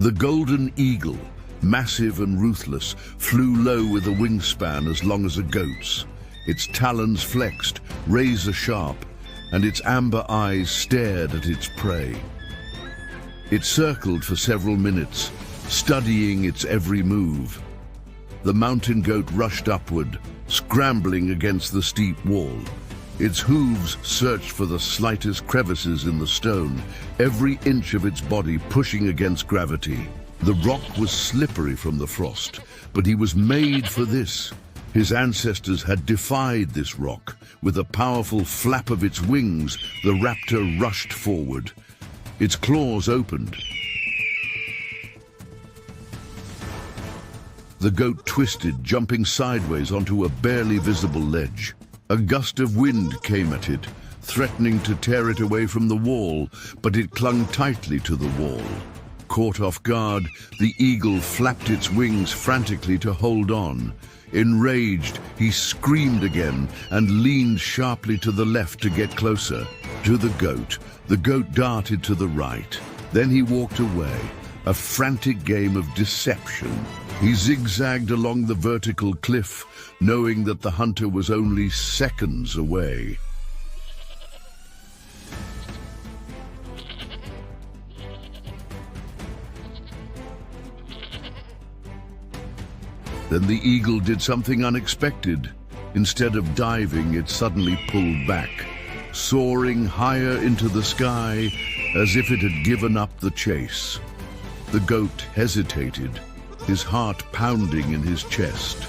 The golden eagle, massive and ruthless, flew low with a wingspan as long as a goat's. Its talons flexed, razor sharp, and its amber eyes stared at its prey. It circled for several minutes, studying its every move. The mountain goat rushed upward, scrambling against the steep wall. Its hooves searched for the slightest crevices in the stone, every inch of its body pushing against gravity. The rock was slippery from the frost, but he was made for this. His ancestors had defied this rock. With a powerful flap of its wings, the raptor rushed forward. Its claws opened. The goat twisted, jumping sideways onto a barely visible ledge. A gust of wind came at it, threatening to tear it away from the wall, but it clung tightly to the wall. Caught off guard, the eagle flapped its wings frantically to hold on. Enraged, he screamed again and leaned sharply to the left to get closer. To the goat darted to the right. Then he walked away, a frantic game of deception. He zigzagged along the vertical cliff, knowing that the hunter was only seconds away. Then the eagle did something unexpected. Instead of diving, it suddenly pulled back, soaring higher into the sky as if it had given up the chase. The goat hesitated, his heart pounding in his chest.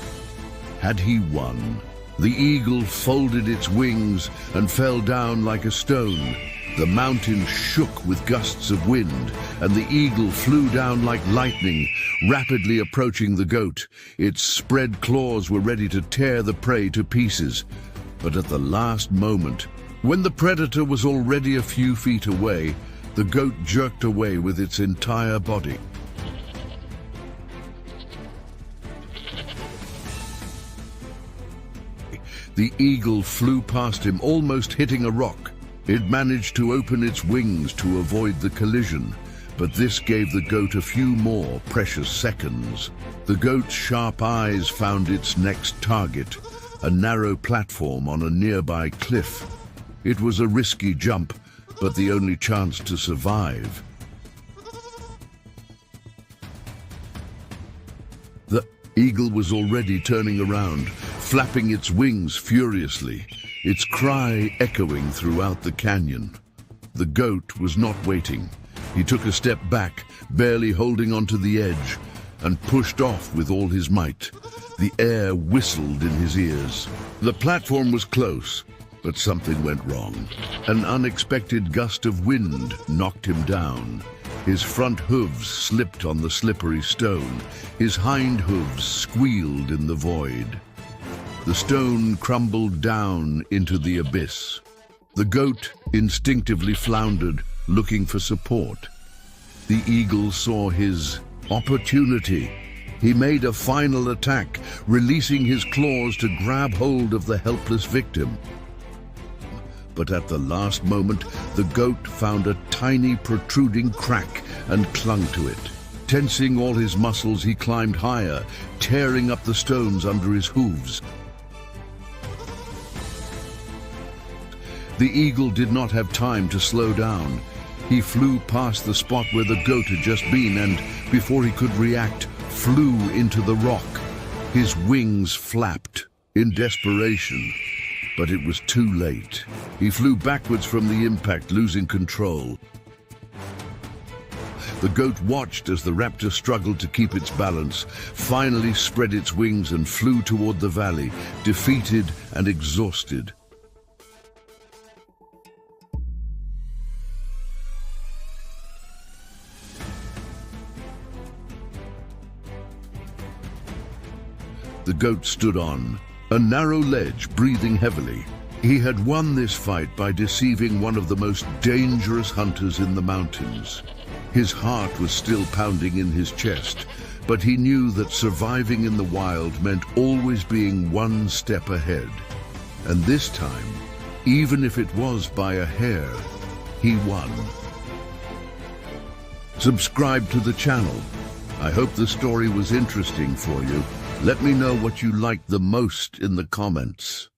Had he won? The eagle folded its wings and fell down like a stone. The mountain shook with gusts of wind, and the eagle flew down like lightning, rapidly approaching the goat. Its spread claws were ready to tear the prey to pieces. But at the last moment, when the predator was already a few feet away, the goat jerked away with its entire body. The eagle flew past him, almost hitting a rock. It managed to open its wings to avoid the collision, but this gave the goat a few more precious seconds. The goat's sharp eyes found its next target, a narrow platform on a nearby cliff. It was a risky jump, but the only chance to survive. The eagle was already turning around, flapping its wings furiously, its cry echoing throughout the canyon. The goat was not waiting. He took a step back, barely holding onto the edge, and pushed off with all his might. The air whistled in his ears. The platform was close, but something went wrong. An unexpected gust of wind knocked him down. His front hooves slipped on the slippery stone. His hind hooves squealed in the void. The stone crumbled down into the abyss. The goat instinctively floundered, looking for support. The eagle saw his opportunity. He made a final attack, releasing his claws to grab hold of the helpless victim. But at the last moment, the goat found a tiny protruding crack and clung to it. Tensing all his muscles, he climbed higher, tearing up the stones under his hooves. The eagle did not have time to slow down. He flew past the spot where the goat had just been and, before he could react, flew into the rock. His wings flapped in desperation, but it was too late. He flew backwards from the impact, losing control. The goat watched as the raptor struggled to keep its balance, finally spread its wings and flew toward the valley, defeated and exhausted. The goat stood on a narrow ledge, breathing heavily. He had won this fight by deceiving one of the most dangerous hunters in the mountains. His heart was still pounding in his chest, but he knew that surviving in the wild meant always being one step ahead. And this time, even if it was by a hair, he won. Subscribe to the channel. I hope the story was interesting for you. Let me know what you liked the most in the comments.